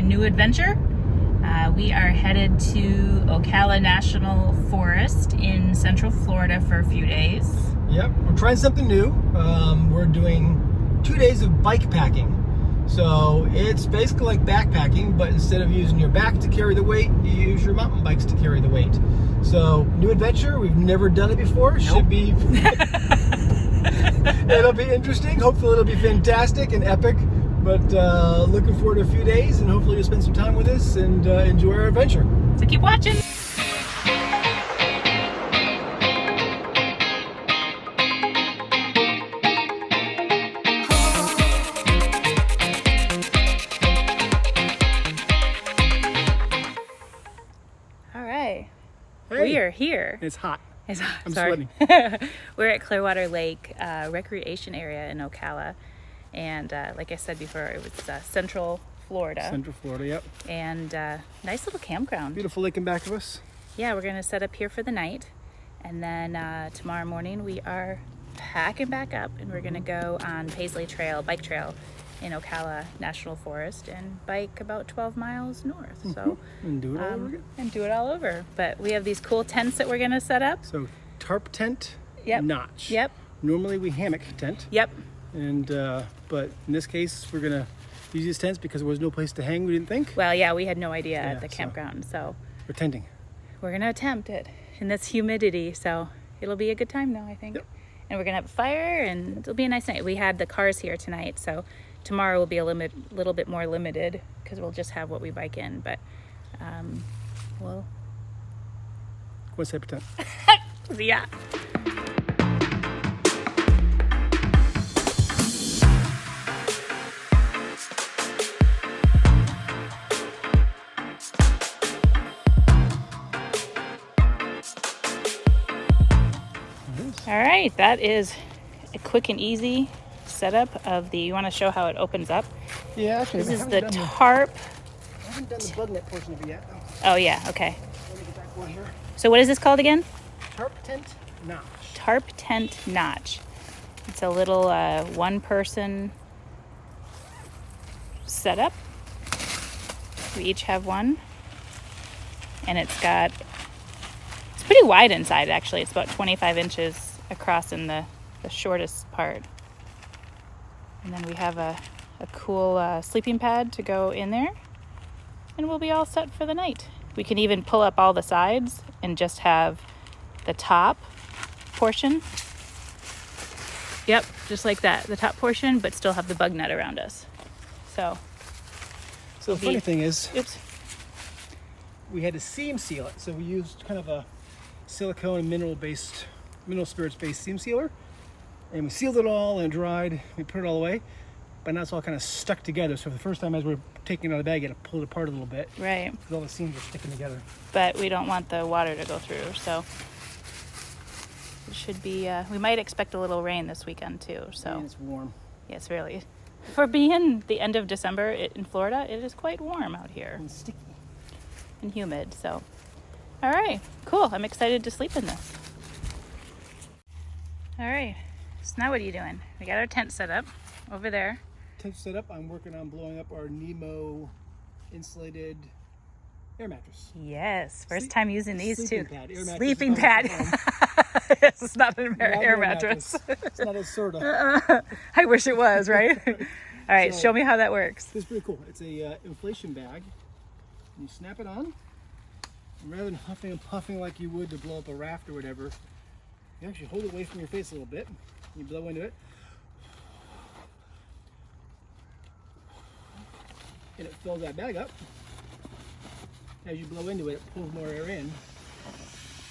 new adventure. We are headed to Ocala National Forest in Central Florida for a few days. Yep, we're trying something new. We're doing 2 days of bike packing. So it's basically like backpacking, but instead of using your back to carry the weight, you use your mountain bikes to carry the weight. So new adventure, we've never done it before. Nope. Should be, it'll be interesting. Hopefully it'll be fantastic and epic. But looking forward to a few days, and hopefully you'll spend some time with us and enjoy our adventure. So keep watching. All right, Hey. we are here. It's hot. I'm sweating. We're at Clearwater Lake Recreation Area in Ocala. And like I said before, it was Central Florida. Central Florida, yep. And nice little campground. Beautiful lake in back of us. Yeah, we're going to set up here for the night. And then tomorrow morning we are packing back up and we're going to go on Paisley Trail, bike trail in Ocala National Forest and bike about 12 miles north. So And do it all over again. And do it all over. But we have these cool tents that we're going to set up. So TarpTent Notch. Yep. Normally we hammock tent. Yep. And but in this case we're gonna use these tents because there was no place to hang, we didn't think. Well, yeah, we had no idea at the so campground, so we're tenting. we're gonna attempt it in this humidity. So it'll be a good time, though, I think. Yep. And we're gonna have a fire, and it'll be a nice night. We had the cars here tonight, so tomorrow will be a little bit more limited because we'll just have what we bike in. But we'll What's that tent? yeah. All right, that is a quick and easy setup of the. You want to show how it opens up? Yeah, actually, This is the tarp. I haven't done the bug net portion of it yet. Oh yeah, okay. Let me get back one here. So what is this called again? TarpTent Notch. TarpTent Notch. It's a little one-person setup. We each have one, and it's pretty wide inside. Actually, it's about 25 inches across in the shortest part. And then we have a cool sleeping pad to go in there, and we'll be all set for the night. We can even pull up all the sides and just have the top portion. Yep, just like that, the top portion, but still have the bug net around us. So the funny thing is, oops. we had to seam seal it, so we used kind of a silicone and mineral spirits based seam sealer, and we sealed it all and it dried. We put it all away, but now it's all kind of stuck together. So for the first time, as we're taking it out of the bag, you had to pull it apart a little bit. Right. Because all the seams are sticking together. But we don't want the water to go through, so it should be. We might expect a little rain this weekend too. So And it's warm. yes, really. For being the end of December in Florida, it is quite warm out here And sticky. and humid. So, all right, cool. I'm excited to sleep in this. All right. So now what are you doing? We got our tent set up over there. Tent set up. I'm working on blowing up our Nemo insulated air mattress. Yes, first time using these Sleeping too. pad. Air mattress Sleeping is pad. not Yes, it's not an Not air mattress. It's not a soda. I wish it was, right? All right, So- show me how that works. This is pretty cool. It's a inflation bag. You snap it on, and rather than huffing and puffing like you would to blow up a raft or whatever, you actually hold it away from your face a little bit. You blow into it, and it fills that bag up. As you blow into it, it pulls more air in.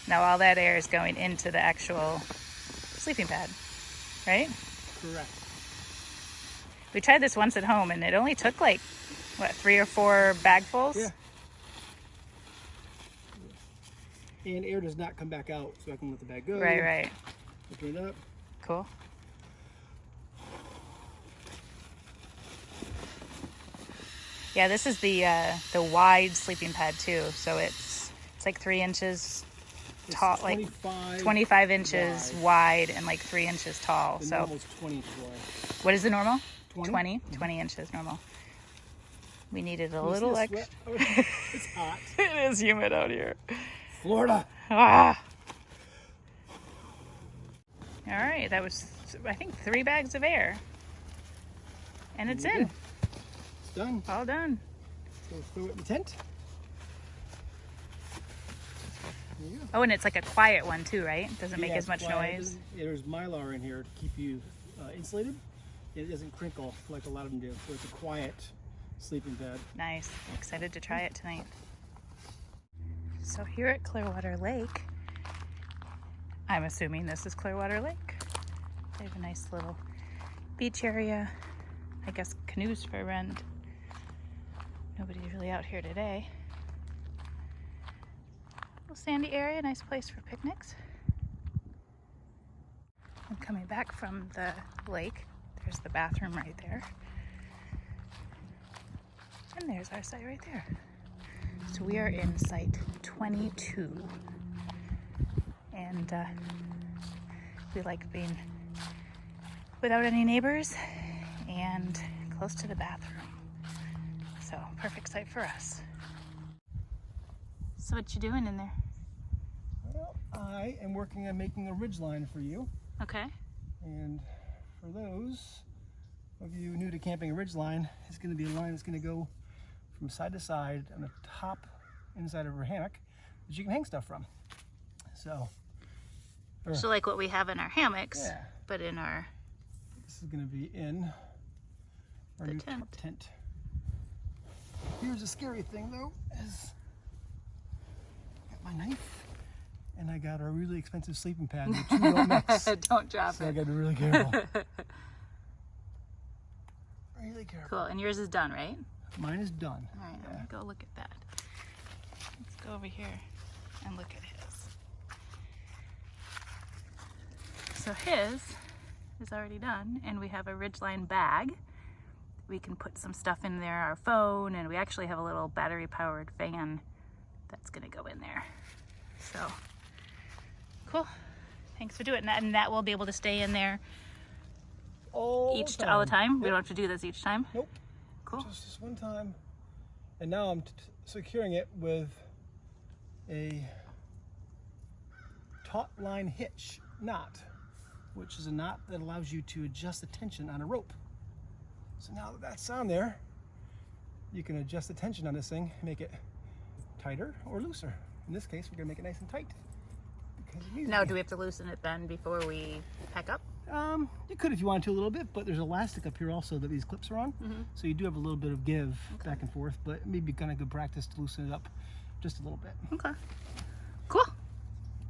Now all that air is going into the actual sleeping pad, right? Correct. We tried this once at home and it only took like, what, 3 or 4 bagfuls? Yeah. And air does not come back out, so I can let the bag go. Right. Open it up. Cool. Yeah, this is the wide sleeping pad too. So it's like 3 inches It's tall, like 25 inches wide and like 3 inches tall. The So normal's 20 wide. what is the normal? 20. 20 inches normal. We needed a You see little the extra. sweat? Oh, it's hot. It is humid out here. Florida. Ah. All right, that was, I think, 3 bags of air. And it's in. It's done. All done. So let's throw it in the tent. There you go. Oh, and it's like a quiet one too, right? Doesn't make Yeah, as much it's quiet. noise. Yeah, there's mylar in here to keep you insulated. It doesn't crinkle like a lot of them do. So it's a quiet sleeping pad. Nice. Excited to try it tonight. So here at Clearwater Lake, I'm assuming this is Clearwater Lake. They have a nice little beach area. I guess canoes for rent. Nobody's really out here today. Little sandy area, nice place for picnics. I'm coming back from the lake. There's the bathroom right there. And there's our site right there. So we are in site 22. And we like being without any neighbors and close to the bathroom. So perfect site for us. So what you doing in there? Well, I am working on making a ridge line for you. Okay. And for those of you new to camping, a ridge line is going to be a line that's going to go from side to side on the top inside of a hammock that you can hang stuff from. So like what we have in our hammocks, yeah. but in our This is going to be in our new tent. Here's a scary thing though, is I got my knife and I got a really expensive sleeping pad. The two don't mix. Don't drop So it. I got to be really careful. Really careful. Cool. And yours is done, right? Mine is done. All right, I'm gonna go look at that. Let's go over here and look at his. So his is already done, and we have a ridgeline bag. We can put some stuff in there, our phone, and we actually have a little battery-powered fan that's gonna go in there. So, cool. Thanks for doing that, and that will be able to stay in there all the time. We don't have to do this each time. Nope. Cool. Just this one time. And now I'm securing it with a taut line hitch knot, which is a knot that allows you to adjust the tension on a rope. So now that that's on there, you can adjust the tension on this thing, make it tighter or looser. In this case, we're gonna make it nice and tight. Because it needs Now, to be. do we have to loosen it then before we pack up? You could if you wanted to a little bit, but there's elastic up here also that these clips are on. So you do have a little bit of give back and forth, but it may be kind of good practice to loosen it up just a little bit. Okay. Cool.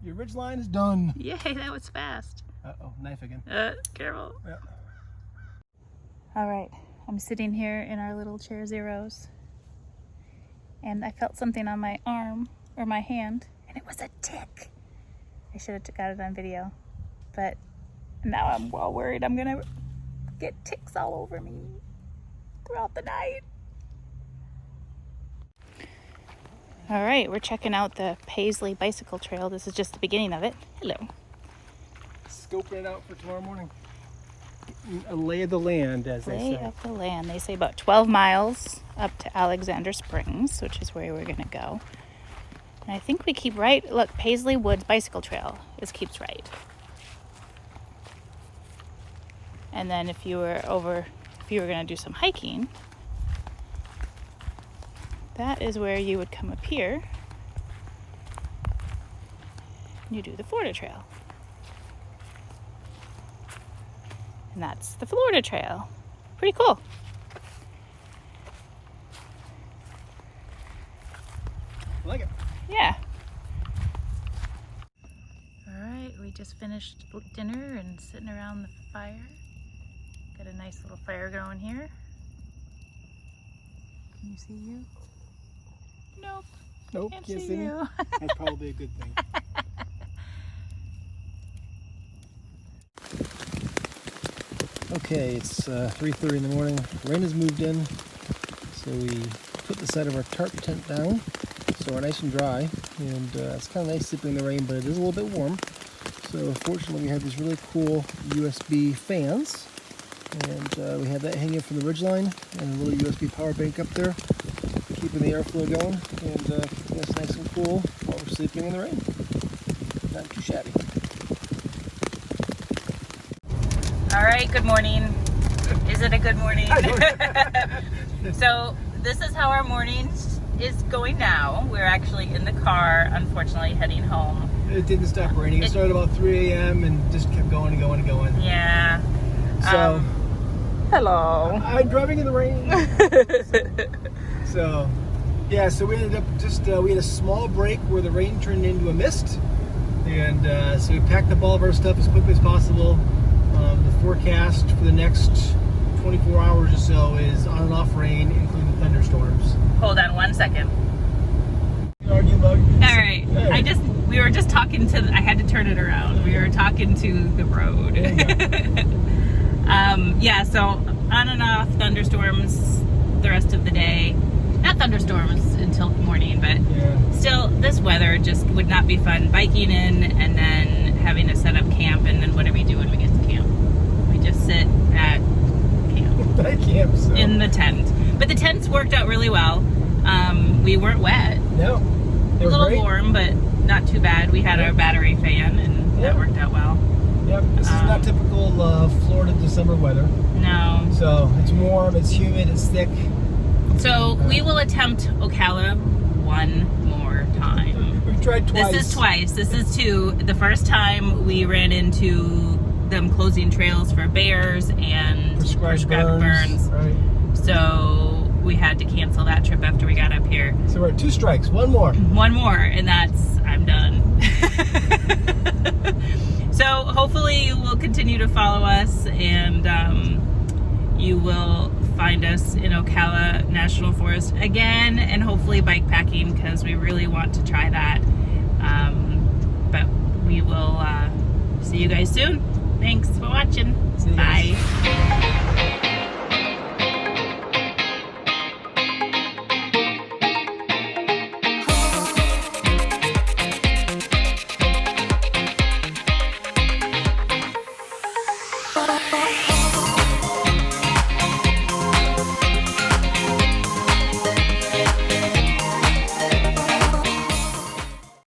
Your ridge line is done. Yay, that was fast. Uh-oh, knife again. Careful. Yeah. All right, I'm sitting here in our little chair zeros, and I felt something on my arm, or my hand, and it was a tick. I should have got it on video, but now I'm well worried I'm gonna get ticks all over me throughout the night. All right, we're checking out the Paisley Bicycle Trail. This is just the beginning of it. Hello. Scoping it out for tomorrow morning. A lay of the land, as they Lay say. of the land. They say about 12 miles up to Alexander Springs, which is where we're gonna go. And I think we keep right. Look, Paisley Woods Bicycle Trail keeps right. And then if you were gonna do some hiking, that is where you would come up here and you do the Florida Trail. And that's the Florida Trail. Pretty cool. I like it. Yeah. All right, we just finished dinner and sitting around the fire. Got a nice little fire going here. Can you see you? Nope. Nope, Can't can't see see me. you. That's probably a good thing. Okay, it's 3:30 in the morning. Rain has moved in, so we put the side of our tarp tent down so we're nice and dry. And it's kind of nice sleeping in the rain, but it is a little bit warm. So fortunately, we have these really cool USB fans And we have that hanging from the ridgeline and a little USB power bank up there, keeping the airflow going and keeping us nice and cool while we're sleeping in the rain. Not too shabby. All right, good morning. Is it a good morning? So this is how our morning is going now. We're actually in the car, unfortunately, heading home. It didn't stop raining. It started about 3 a.m. and just kept going and going and going. Yeah. So, hello. I'm driving in the rain. So, yeah, so we ended up just, we had a small break where the rain turned into a mist. And so we packed up all of our stuff as quickly as possible. The forecast for the next 24 hours or so is on and off rain, including thunderstorms. Hold on 1 second. Argue bug. All right. Hey. We were just talking to, I had to turn it around. We were talking to the road. Yeah, so on and off thunderstorms the rest of the day. Not thunderstorms until morning, but still, this weather just would not be fun biking in and then having to set up camp. And then what do we do when we get to camp? We just sit at camp. At camp, so. In the tent. But the tents worked out really well. We weren't wet. No. A little warm, but not too bad. We had our battery fan, and that worked out well. Yep, this is not typical Florida December weather. No. So it's warm, it's humid, it's thick. So we will attempt Ocala one more time. We've tried twice. This is twice. This is two. The first time we ran into them closing trails for bears and prescribed burns. Right. So we had to cancel that trip after we got up here. So we're at 2 strikes. One more. One more, and I'm done. So hopefully you will continue to follow us, and you will find us in Ocala National Forest again, and hopefully bikepacking, because we really want to try that. But we will see you guys soon. Thanks for watching. Bye.